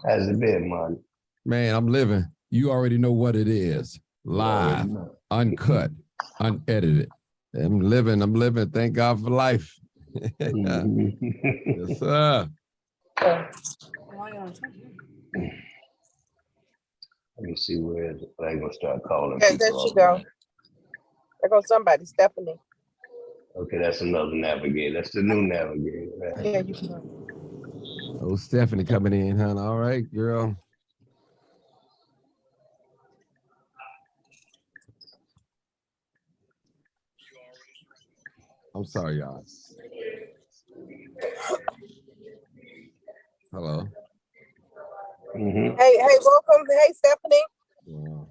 How's it been, man? Man, I'm living. You already know what it is. Live, uncut, unedited. I'm living. Thank God for life. Yes, sir. Let me see where it is. I'm gonna start calling Okay, people. there she go. There goes somebody, Stephanie. Okay, that's another navigator. That's the new navigator. Right? Yeah, you can go. Oh, Stephanie coming in, huh? All right, girl. I'm sorry, y'all. Hello. Hey, welcome. Hey, Stephanie. Yeah.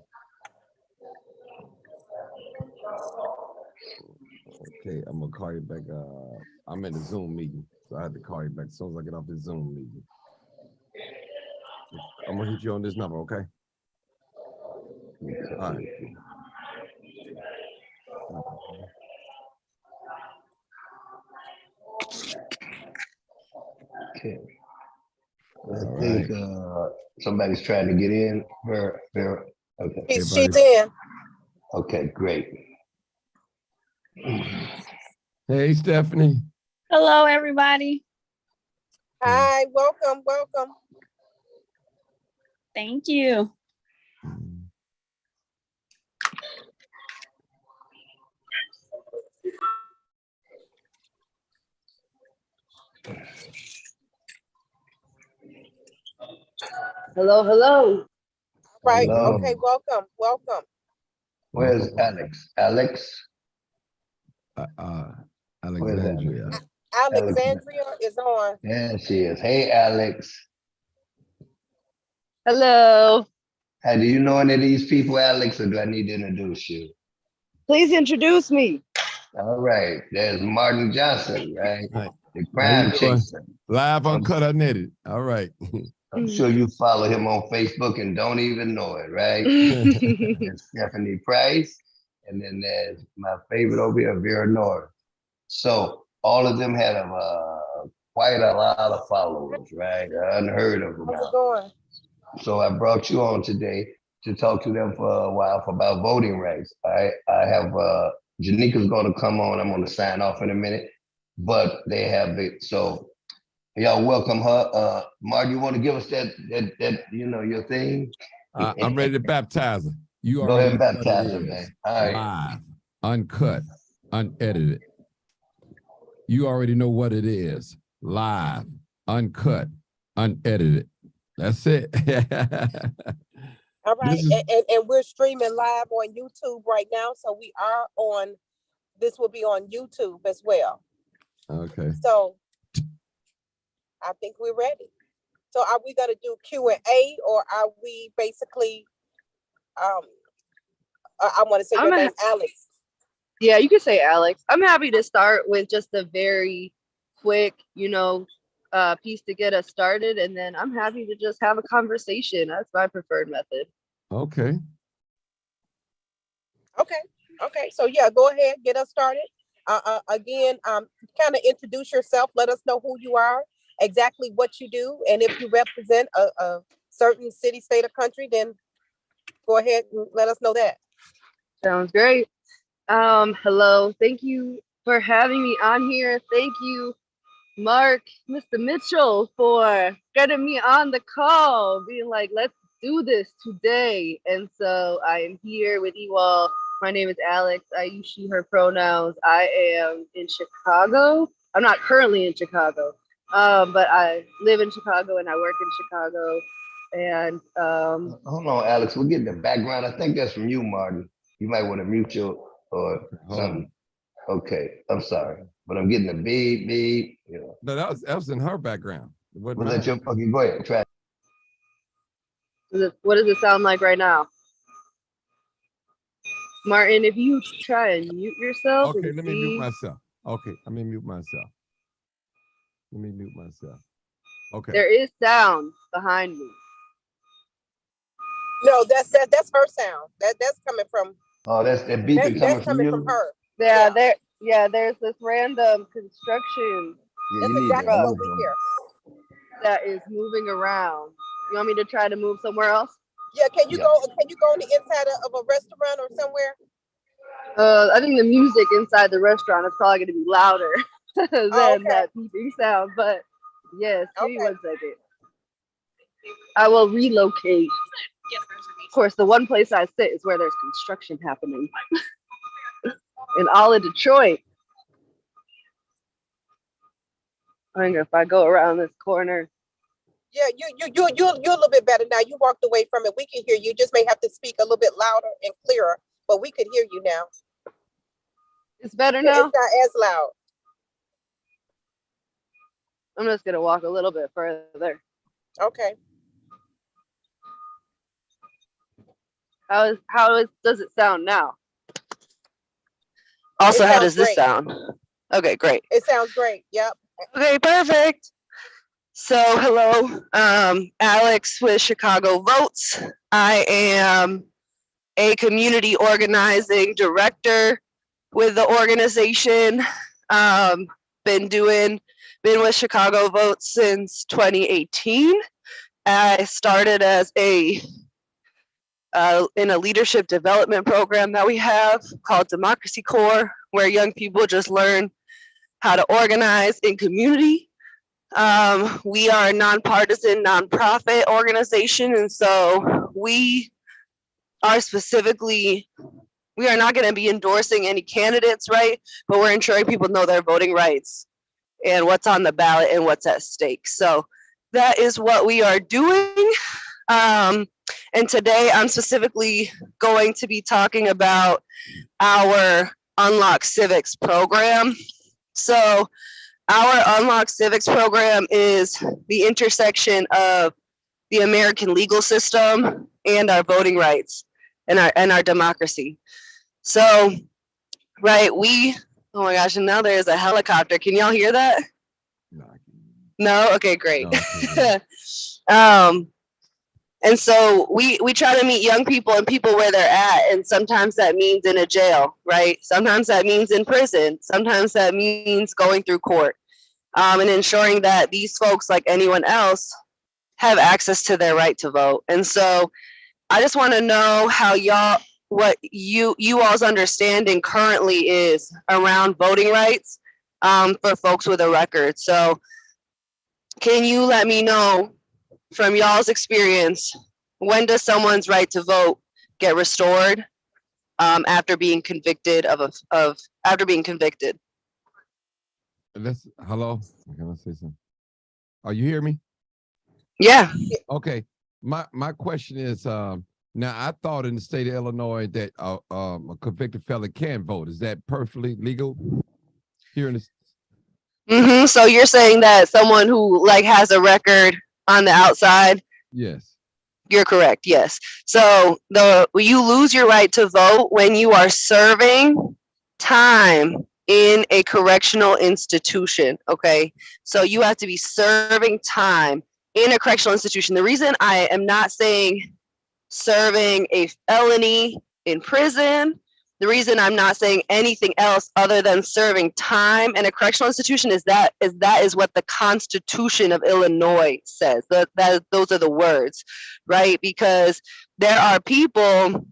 Okay, I'm gonna call you back. I'm in the Zoom meeting, so I had to call you back as soon as I get off the Zoom meeting. I'm gonna hit you on this number, okay? All right. Okay. I think somebody's trying to get in. Okay. She's in. Okay, great. Hey, Stephanie. Hello, everybody. Hi, welcome. Thank you. Hello. Right. Hello. Okay, welcome. Where's Alex? Alexandria. Alexandria is on. Yeah, she is. Hey, Alex. Hello. Hey, do you know any of these people, Alex, or do I need to introduce you? Please introduce me. All right. There's Martin Johnson, right? Right. The crime chaser. Live, uncut, unedited. All right. I'm sure you follow him on Facebook and don't even know it, right? There's Stephanie Price. And then there's my favorite over here, Vera Norris. So all of them had quite a lot of followers, right? Unheard of. How's it going? So I brought you on today to talk to them for a while about voting rights. I have Janika's going to come on. I'm going to sign off in a minute, but they have it. So y'all welcome her. Mark, you want to give us that your thing? I'm ready to baptize her. You go ahead and already know what baptize it her, is. man. All right. Live, uncut, unedited. You already know what it is. Live, uncut, unedited. That's it. All right, and we're streaming live on YouTube right now. So we are on, this will be on YouTube as well. Okay. So I think we're ready. So are we gonna do Q&A, or are we basically, I want to say your name, Alex. Yeah, you can say Alex. I'm happy to start with just a very quick, piece to get us started, and then I'm happy to just have a conversation. That's my preferred method. Okay. Okay. So yeah, go ahead, get us started. Again, kind of introduce yourself. Let us know who you are, exactly what you do, and if you represent a certain city, state, or country, then go ahead and let us know that. Sounds great. Hello. Thank you for having me on here. Thank you, Mark, Mr. Mitchell, for getting me on the call, being like, let's do this today. And so I am here with you all. My name is Alex. I use she, her pronouns. I am in Chicago. I'm not currently in Chicago, but I live in Chicago and I work in Chicago. And hold on, Alex, we're getting the background. I think that's from you, Martin. You might want to mute your or something. Okay, I'm sorry, but I'm getting a beep. No, that was in her background. Was that your? Okay, go ahead. Try. What does it sound like right now? Martin, if you try and mute yourself. Okay, let me mute myself. Okay, let me mute myself. Okay. There is sound behind me. No, that's her sound. That's coming from. Oh, that's that beeping coming from her. Yeah, there's this random construction. That's exactly what we hear. That is moving around. You want me to try to move somewhere else? Yeah, can you Yeah. go on the inside of a restaurant or somewhere? I think the music inside the restaurant is probably going to be louder Oh, than okay. that beeping sound. But yes, give me Okay. 1 second. I will relocate. Of course, the one place I sit is where there's construction happening in all of Detroit. I think if I go around this corner. Yeah, you're a little bit better now. You walked away from it. We can hear you. You just may have to speak a little bit louder and clearer, but we could hear you now. It's better Yeah, now? it's not as loud. I'm just going to walk a little bit further. Okay. Does it sound now? Also, It how sounds does this great. sound? Okay, great. It sounds great. Yep. Okay, perfect. So, hello, Alex with Chicago Votes. I am a community organizing director with the organization. Been with Chicago Votes since 2018. I started as in a leadership development program that we have called Democracy Corps, where young people just learn how to organize in community. We are a nonpartisan, nonprofit organization, and so we are not going to be endorsing any candidates, right? But we're ensuring people know their voting rights and what's on the ballot and what's at stake. So that is what we are doing. And today I'm specifically going to be talking about our Unlock Civics program. So our Unlock Civics program is the intersection of the American legal system and our voting rights and our democracy. So, right, oh my gosh, and now there's a helicopter. Can y'all hear that? No? Okay, great. And so we try to meet young people and people where they're at. And sometimes that means in a jail, right? Sometimes that means in prison. Sometimes that means going through court. And ensuring that these folks, like anyone else, have access to their right to vote. And so I just want to know what you all's understanding currently is around voting rights for folks with a record. So can you let me know from y'all's experience, when does someone's right to vote get restored after being convicted after being convicted? Hello, can I say something? Oh, you hear me? Yeah. Okay. My question is, now I thought in the state of Illinois that a convicted felon can vote. Is that perfectly legal here in the? So you're saying that someone who has a record on the outside? Yes. You're correct. Yes. So you lose your right to vote when you are serving time in a correctional institution. Okay. So you have to be serving time in a correctional institution. The reason I am not saying serving a felony in prison, the reason I'm not saying anything else other than serving time in a correctional institution is that is what the Constitution of Illinois says. Those are the words, right? Because there are people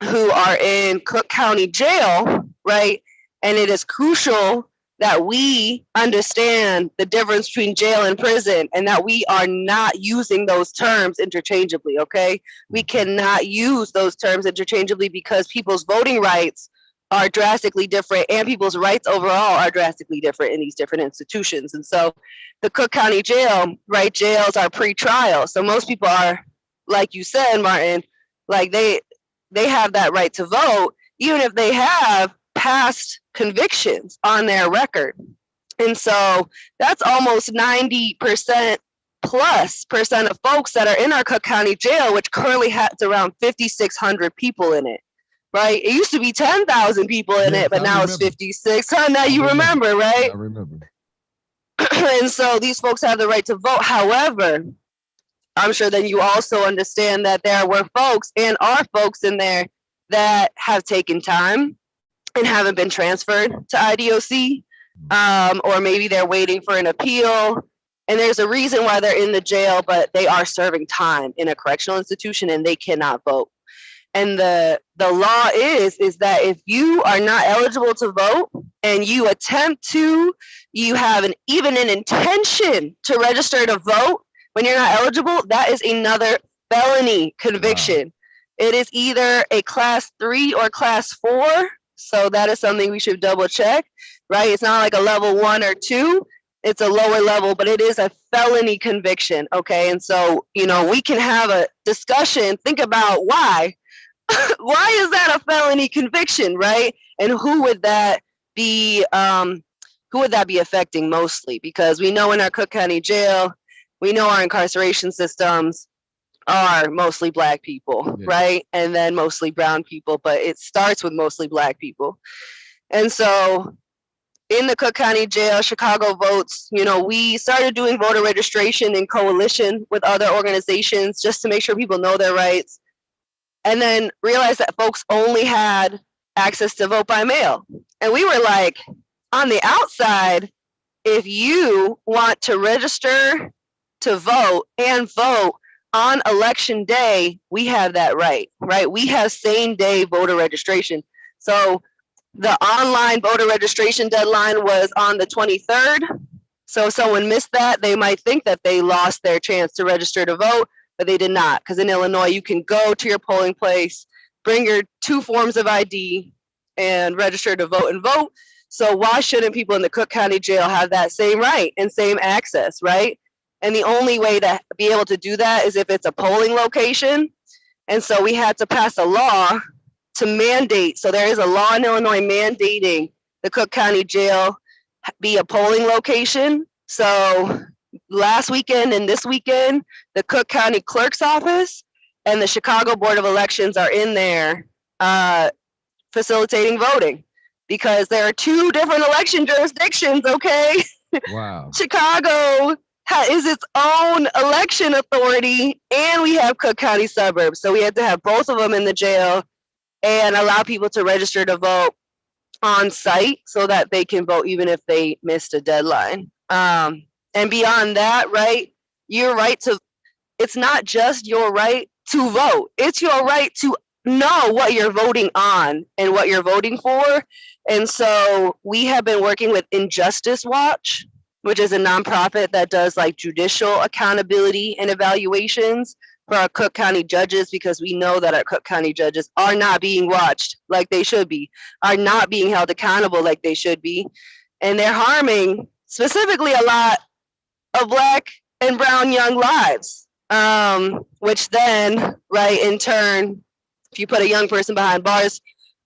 who are in Cook County Jail, right? And it is crucial that we understand the difference between jail and prison and that we are not using those terms interchangeably, okay? We cannot use those terms interchangeably because people's voting rights are drastically different and people's rights overall are drastically different in these different institutions. And so the Cook County Jail, right, jails are pre-trial. So most people are, like you said, Martin, they have that right to vote, even if they have past convictions on their record. And so that's almost 90% plus percent of folks that are in our Cook County Jail, which currently has around 5,600 people in it, right? It used to be 10,000 people in it, but now it's 56. Now you remember, right? I remember. And so these folks have the right to vote. However, I'm sure that you also understand that there were folks and are folks in there that have taken time and haven't been transferred to IDOC, or maybe they're waiting for an appeal And there's a reason why they're in the jail, but they are serving time in a correctional institution and they cannot vote. And the law is that if you are not eligible to vote and you attempt to, you have even an intention to register to vote when you're not eligible, that is another felony conviction. Wow. It is either a class 3 or class 4. So that is something we should double check, right? It's not like a level 1 or 2. It's a lower level, but it is a felony conviction. Okay. And so, you know, we can have a discussion, think about why. Why is that a felony conviction, right? And who would that be affecting mostly? Because we know in our Cook County Jail, we know our incarceration systems are mostly Black people, yeah, right? And then mostly brown people, but it starts with mostly Black people. And so in the Cook County Jail, Chicago Votes, you know, we started doing voter registration in coalition with other organizations just to make sure people know their rights. And then realized that folks only had access to vote by mail. And we were like, on the outside, if you want to register to vote and vote on election day, we have that right? We have same day voter registration. So the online voter registration deadline was on the 23rd. So if someone missed that, they might think that they lost their chance to register to vote, but they did not, because in Illinois, you can go to your polling place, bring your 2 forms of ID, and register to vote and vote. So why shouldn't people in the Cook County Jail have that same right and same access, right? And the only way to be able to do that is if it's a polling location. And so we had to pass a law to mandate. So there is a law in Illinois mandating the Cook County Jail be a polling location. So last weekend and this weekend, the Cook County Clerk's Office and the Chicago Board of Elections are in there facilitating voting, because there are 2 different election jurisdictions, okay? Wow. Chicago is its own election authority, and we have Cook County suburbs. So we had to have both of them in the jail and allow people to register to vote on site so that they can vote even if they missed a deadline. And beyond that, right, your right to, it's not just your right to vote, it's your right to know what you're voting on and what you're voting for. And so we have been working with Injustice Watch, which is a nonprofit that does like judicial accountability and evaluations for our Cook County judges, because we know that our Cook County judges are not being watched like they should be, are not being held accountable like they should be. And they're harming specifically a lot of Black and brown young lives, which then, right, in turn, if you put a young person behind bars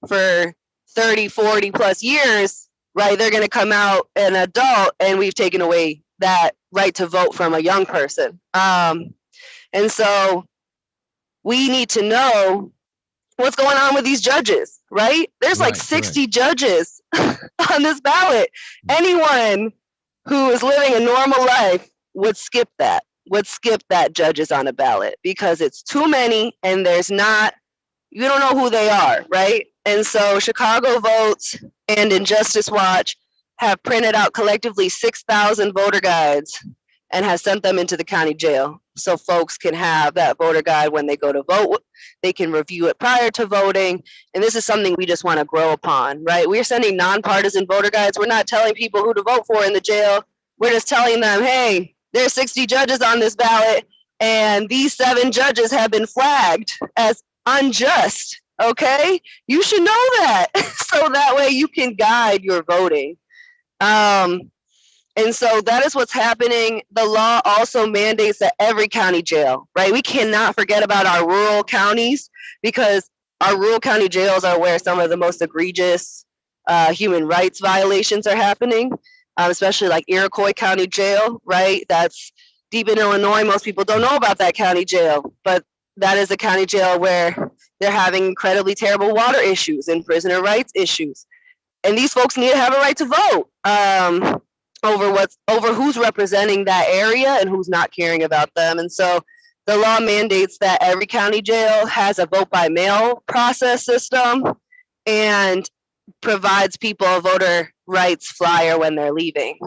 for 30, 40 plus years, right, they're going to come out an adult, and we've taken away that right to vote from a young person. And so we need to know what's going on with these judges, right? There's like 60 judges on this ballot. Anyone who is living a normal life would skip that judges on a ballot, because it's too many and there's not, you don't know who they are, right? And so Chicago Votes and Injustice Watch have printed out collectively 6,000 voter guides and has sent them into the county jail. So folks can have that voter guide when they go to vote. They can review it prior to voting. And this is something we just want to grow upon, right? We're sending nonpartisan voter guides. We're not telling people who to vote for in the jail. We're just telling them, hey, there's 60 judges on this ballot, and these 7 judges have been flagged as unjust, okay? You should know that. So that way you can guide your voting. And so that is what's happening. The law also mandates that every county jail, right? We cannot forget about our rural counties, because our rural county jails are where some of the most egregious human rights violations are happening, especially like Iroquois County Jail, right? That's deep in Illinois. Most people don't know about that county jail, but that is a county jail where they're having incredibly terrible water issues and prisoner rights issues. And these folks need to have a right to vote over who's representing that area and who's not caring about them. And so the law mandates that every county jail has a vote by mail process system and provides people a voter rights flyer when they're leaving.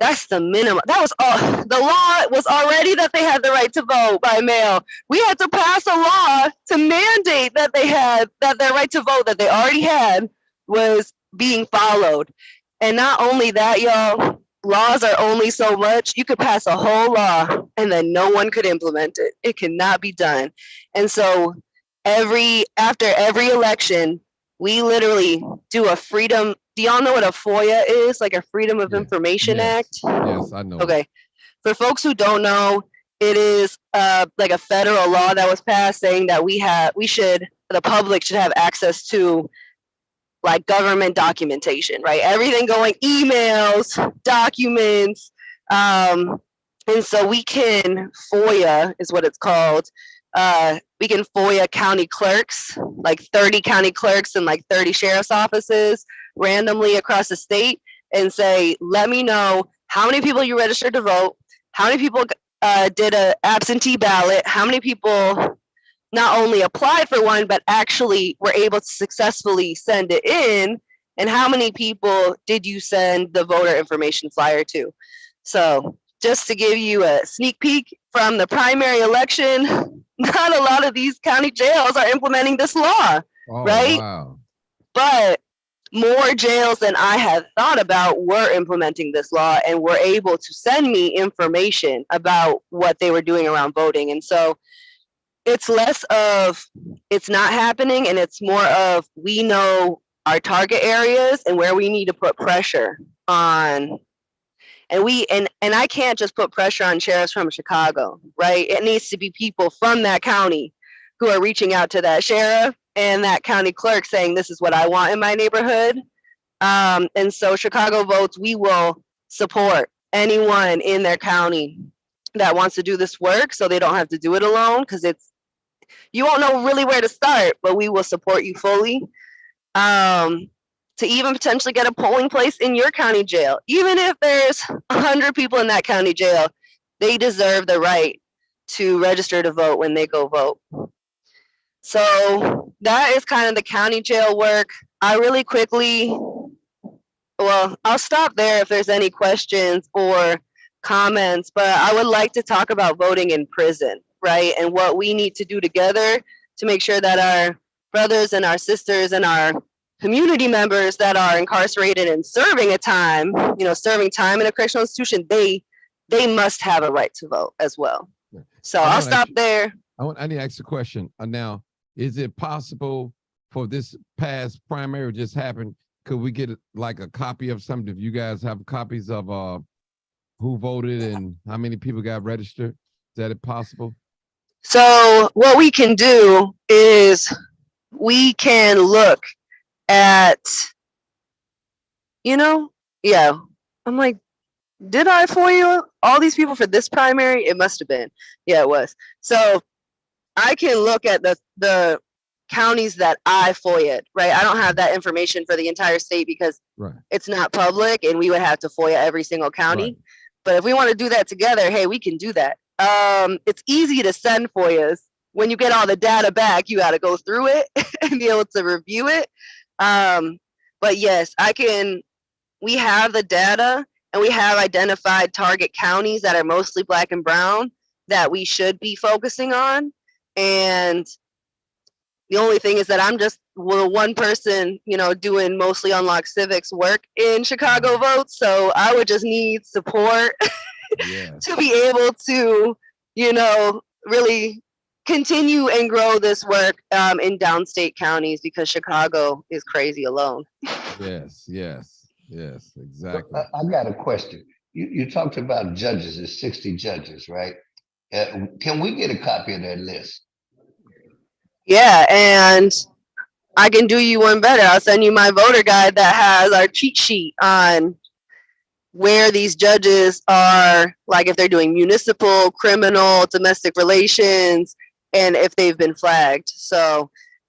That's the minimum. That was all. The law was already that they had the right to vote by mail. We had to pass a law to mandate that they had that their right to vote that they already had was being followed. And not only that, y'all, laws are only so much. You could pass a whole law and then no one could implement it. It cannot be done. And so after every election, we literally do a freedom. Do y'all know what a FOIA is? Like a Freedom of Information Act? Yes, I know. Okay. For folks who don't know, it is like a federal law that was passed saying that the public should have access to like government documentation, right? Everything going, emails, documents. And so we can FOIA is what it's called. We can FOIA county clerks, like 30 county clerks and like 30 sheriff's offices randomly across the state and say, let me know how many people you registered to vote, how many people did an absentee ballot, how many people not only applied for one, but actually were able to successfully send it in, and how many people did you send the voter information flyer to? So just to give you a sneak peek from the primary election, not a lot of these county jails are implementing this law, right? Wow. But more jails than I had thought about were implementing this law and were able to send me information about what they were doing around voting. And so it's less of it's not happening and it's more of we know our target areas and where we need to put pressure on. And I can't just put pressure on sheriffs from Chicago, right? It needs to be people from that county who are reaching out to that sheriff and that county clerk saying, this is what I want in my neighborhood. And so Chicago Votes, we will support anyone in their county that wants to do this work so they don't have to do it alone, because you won't know really where to start, but we will support you fully. To even potentially get a polling place in your county jail. Even if there's 100 people in that county jail, they deserve the right to register to vote when they go vote. So that is kind of the county jail work. I'll stop there if there's any questions or comments, but I would like to talk about voting in prison, right? And what we need to do together to make sure that our brothers and our sisters and our community members that are incarcerated and serving time in a correctional institution, they must have a right to vote as well. So I'll stop there. I need to ask a question. Now, is it possible for this past primary just happened? Could we get like a copy of something? If you guys have copies of who voted and how many people got registered, is that possible? So what we can do is we can look at, I'm like, did I FOIA all these people for this primary? It must have been. Yeah, it was. So I can look at the counties that I FOIA'd, right? I don't have that information for the entire state because it's not public and we would have to FOIA every single county. Right. But if we want to do that together, hey, we can do that. It's easy to send FOIAs. When you get all the data back, you got to go through it and be able to review it. But yes, we have the data and we have identified target counties that are mostly Black and brown that we should be focusing on. And the only thing is that I'm just one person, doing mostly Unlock Civics work in Chicago Votes. So I would just need support to be able to, really continue and grow this work in downstate counties, because Chicago is crazy alone. Yes, exactly. I got a question. You talked about judges, it's 60 judges, right? Can we get a copy of that list? Yeah, and I can do you one better. I'll send you my voter guide that has our cheat sheet on where these judges are, like if they're doing municipal, criminal, domestic relations, and if they've been flagged. So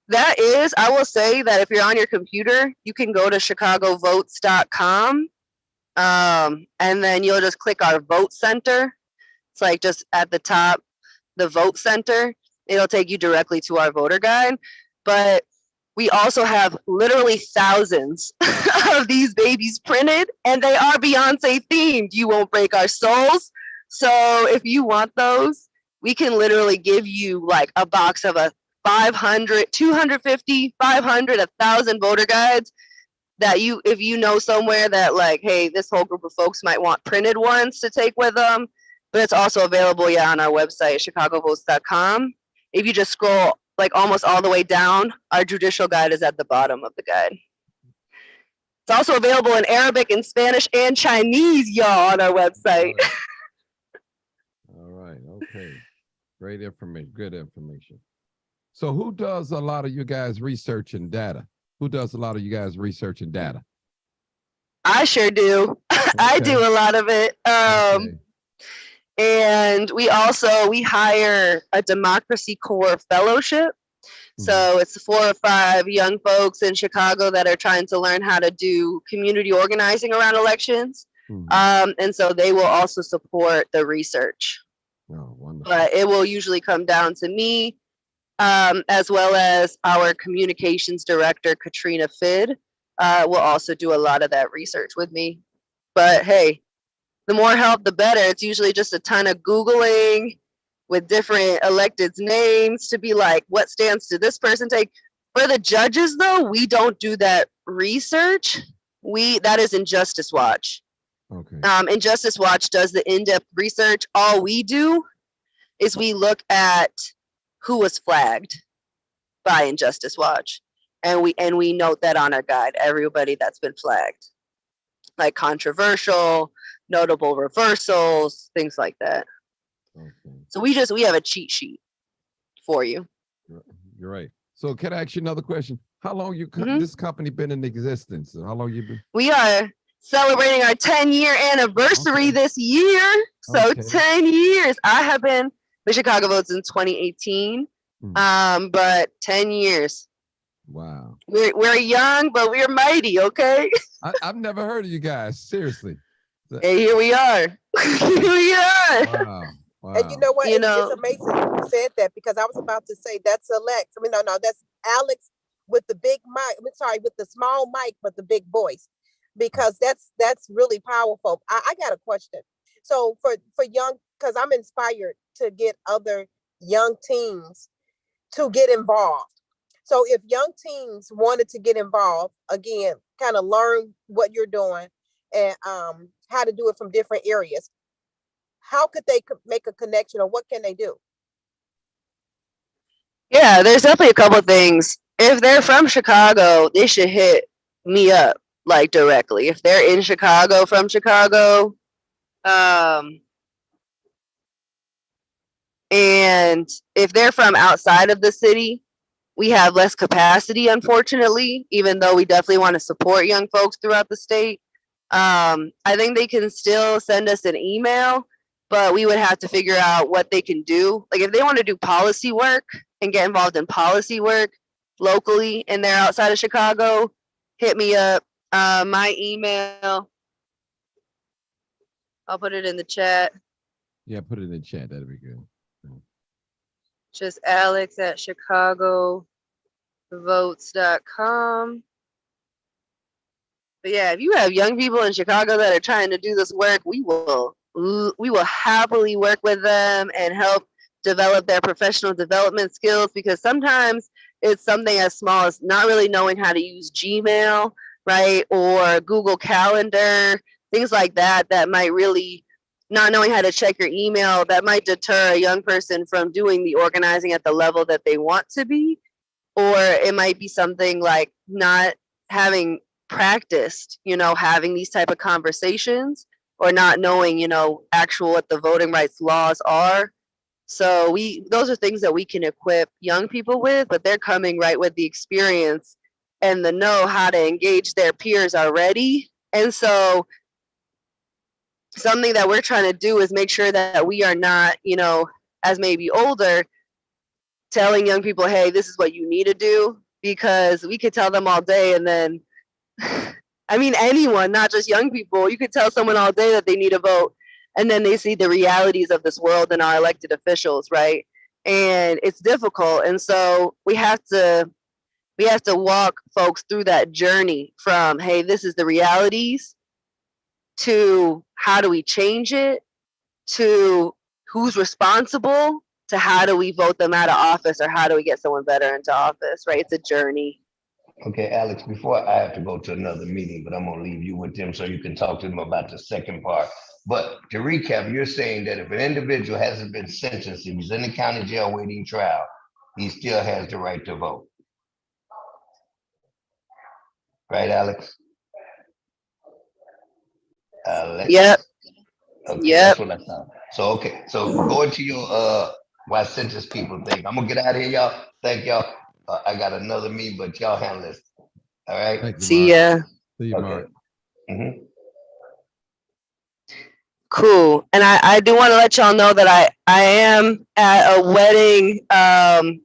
that is, I will say that if you're on your computer, you can go to chicagovotes.com and then you'll just click our vote center. It's like just at the top, the vote center. It'll take you directly to our voter guide. But we also have literally thousands of these babies printed, and they are Beyonce themed. You won't break our souls. So if you want those, we can literally give you like a box of a 500, 250, 500, 1,000 voter guides that you, if you know somewhere that like, hey, this whole group of folks might want printed ones to take with them, but it's also available, on our website, chicagovotes.com. If you just scroll like almost all the way down, our judicial guide is at the bottom of the guide. It's also available in Arabic and Spanish and Chinese, y'all, on our website. All right. Okay. Great information. Good information. So who does a lot of you guys research and data? Who does a lot of you guys research and data? I sure do. I do a lot of it. Okay. And we hire a Democracy Corps fellowship. So it's 4 or 5 young folks in Chicago that are trying to learn how to do community organizing around elections. And so they will also support the research. Oh, wonderful. But it will usually come down to me, as well as our communications director, Katrina Fidd, will also do a lot of that research with me. But hey, the more help, the better. It's usually just a ton of Googling with different electeds' names to be like, what stance did this person take? For the judges, though, we don't do that research. That is Injustice Watch. Okay. Injustice Watch does the in-depth research. All we do is we look at who was flagged by Injustice Watch, and we note that on our guide, everybody that's been flagged, like controversial, notable reversals, things like that. Okay. So we have a cheat sheet for you. You're right. So can I ask you another question? How long this company been in existence? How long you been? We are celebrating our 10-year anniversary this year. So 10 years. I have been with Chicago Votes in 2018. But 10 years. Wow. We're young, but we're mighty, okay? I've never heard of you guys. Seriously. And here we are. Here we are. Wow. Wow. And you know what? It's amazing you said that, because I was about to say that's Alex. I mean, no, that's Alex with the big mic. I mean, sorry, with the small mic, but the big voice, because that's really powerful. I got a question. So for young, because I'm inspired to get other young teens to get involved. So if young teens wanted to get involved, again, kind of learn what you're doing and how to do it from different areas, how could they make a connection, or what can they do? Yeah, there's definitely a couple of things. If they're from Chicago, they should hit me up like directly. If they're in Chicago, from Chicago, and if they're from outside of the city, we have less capacity, unfortunately, even though we definitely want to support young folks throughout the state. I think they can still send us an email, but we would have to figure out what they can do. Like if they want to do policy work and get involved in policy work locally and they're outside of Chicago, hit me up. My email, I'll put it in the chat. Yeah, put it in the chat. That'd be good. Just alex@chicagovotes.com. But yeah, if you have young people in Chicago that are trying to do this work, we will happily work with them and help develop their professional development skills, because sometimes it's something as small as not really knowing how to use Gmail, right? Or Google Calendar, things like that, that might really, not knowing how to check your email, that might deter a young person from doing the organizing at the level that they want to be. Or it might be something like not having practiced, having these type of conversations, or not knowing, actual what the voting rights laws are. So those are things that we can equip young people with, but they're coming right with the experience and the know how to engage their peers already. And so something that we're trying to do is make sure that we are not, as maybe older, telling young people, hey, this is what you need to do, because we could tell them all day, and then, I mean, anyone, not just young people, you could tell someone all day that they need to vote, and then they see the realities of this world and our elected officials, right? And it's difficult. And so we have to We have to walk folks through that journey from, hey, this is the realities, to how do we change it, to who's responsible, to how do we vote them out of office, or how do we get someone better into office, right? It's a journey. Okay, Alex, before I have to go to another meeting, but I'm gonna leave you with them so you can talk to them about the second part. But to recap, you're saying that if an individual hasn't been sentenced, if he's in the county jail waiting trial, he still has the right to vote. Right, Alex? Alex? Yep. Okay, Yep. that's what I thought. So, okay, so go into your why sentence people think. I'm gonna get out of here, y'all. Thank y'all. I got another meeting, but y'all handle this. All right? Thank you, See Mark. ya. See you, Okay. Mark. Mhm. Cool. And I do want to let y'all know that I am at a wedding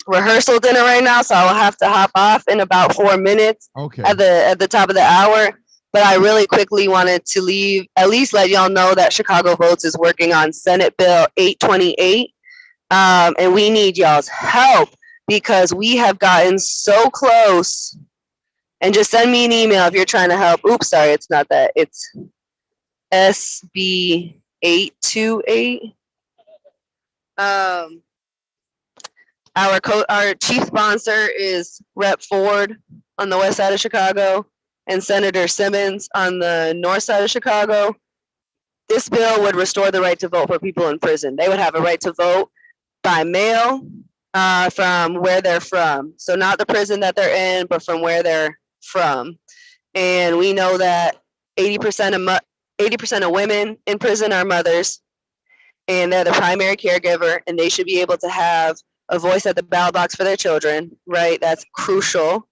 rehearsal dinner right now, so I'll have to hop off in about 4 minutes Okay. at the top of the hour. But I really quickly wanted to leave, at least let y'all know that Chicago Votes is working on Senate Bill 828. And we need y'all's help because we have gotten so close. And just send me an email if you're trying to help. Oops, sorry, it's not that. It's SB 828. Our chief sponsor is Rep. Ford on the west side of Chicago and Senator Simmons on the north side of Chicago. This bill would restore the right to vote for people in prison. They would have a right to vote by mail from where they're from. So not the prison that they're in, but from where they're from. And we know that 80% of women in prison are mothers, and they're the primary caregiver, and they should be able to have a voice at the ballot box for their children, right? That's crucial.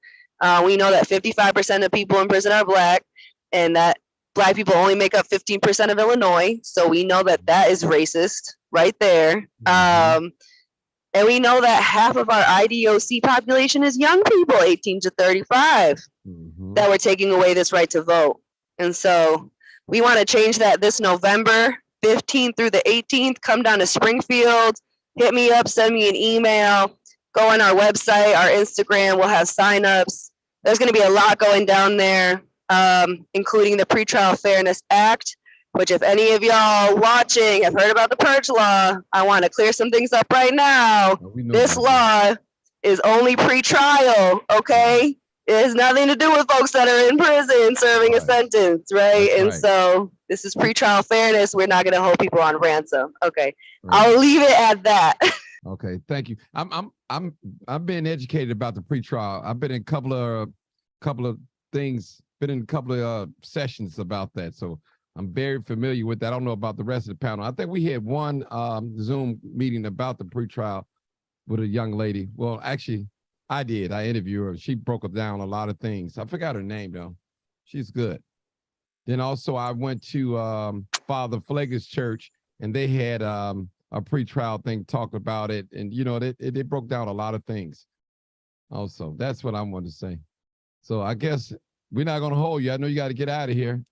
We know that 55% of people in prison are Black, and that Black people only make up 15% of Illinois. So we know that that is racist right there. And we know that half of our IDOC population is young people, 18 to 35, that we're taking away this right to vote. And so we want to change that this November 15th through the 18th. Come down to Springfield, hit me up, send me an email, go on our website, our Instagram, we'll have signups. There's going to be a lot going down there, including the Pretrial Fairness Act, which if any of y'all watching have heard about the purge law, I want to clear some things up right now. This law is only pre-trial, okay? It has nothing to do with folks that are in prison serving a sentence, right? And so this is pre-trial fairness. We're not going to hold people on ransom. Okay, I'll leave it at that. Okay, thank you. I'm being educated about the pretrial. I've been in a couple of things, been in a couple of sessions about that. So I'm very familiar with that. I don't know about the rest of the panel. I think we had one Zoom meeting about the pretrial with a young lady. Well, actually, I did. I interviewed her. She broke down a lot of things. I forgot her name though. She's good. Then also I went to Father Flager's church, and they had a pretrial thing, talked about it, and you know, they broke down a lot of things. Also, that's what I wanted to say. So I guess we're not gonna hold you. I know you got to get out of here.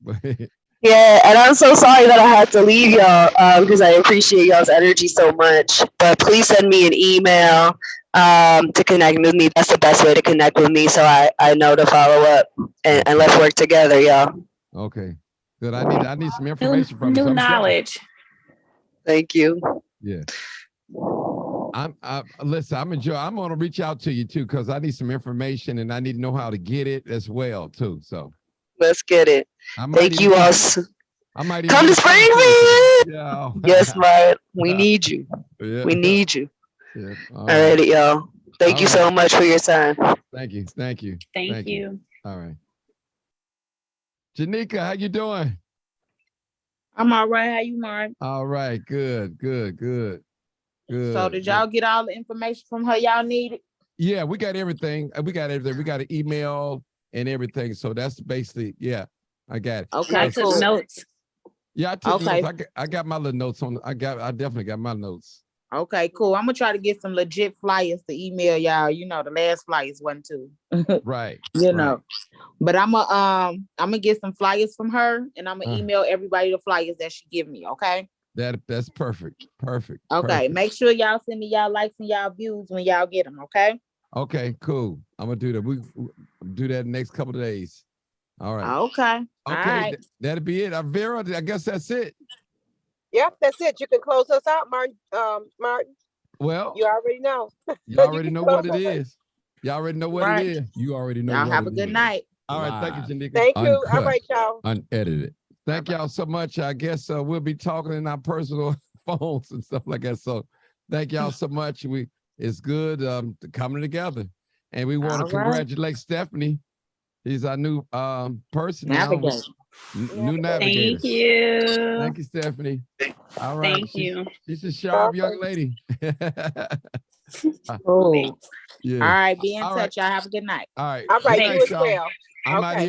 Yeah, and I'm so sorry that I had to leave y'all because I appreciate y'all's energy so much. But please send me an email to connect with me. That's the best way to connect with me, so I know to follow up, and let's work together, y'all. Okay, good. I need some information from you. New knowledge. Thank you. Yeah. Listen, I'm gonna reach out to you too, because I need some information and I need to know how to get it as well too. So let's get it. Thank you all. I might come to Springfield. Yeah. Yes, Mark. We need you. Yeah. We need you. Yeah. All right, y'all. Thank you so much for your time. Thank you. Thank you. Thank you. All right. Janika, how you doing? I'm all right. How you, Mark? All right. Good. So did y'all get all the information from her y'all needed? Yeah, we got everything. We got an email and everything. So that's basically, yeah, I got it. Okay, I took notes. Yeah, I took notes. I got my little notes on. I definitely got my notes. Okay, cool. I'm gonna try to get some legit flyers to email y'all. You know, the last flyers wasn't too. Right. You know. But I'm gonna get some flyers from her, and I'm gonna email everybody the flyers that she give me. Okay. That's perfect. Perfect. Okay. Make sure y'all send me y'all likes and y'all views when y'all get them. Okay. Okay, cool. I'm gonna do that. We do that next couple of days. All right. Okay. All Okay, right. that'll be it. Vera, I guess that's it. Yep, that's it. You can close us out, Martin. Martin, Well, you already know. you already can know close what it us out. is. You already know what Right. it is. You already know Y'all what have it a good is. night. All right, thank Live. you, Janika. Thank you. All Uncut, right, y'all. unedited. Thank y'all so much. I guess we'll be talking in our personal phones and stuff like that. So thank y'all so much. It's good coming together. And we want to All right. congratulate Stephanie. He's our new person now. Navigate. New navigator. Thank you. Thank you, Stephanie. All right. Thank you. She's a sharp young lady. Oh. Thanks. Yeah. All right. Be in All touch. Y'all have a good night. All right. All right, Good you night, as y'all. well. I'm out of Okay. here.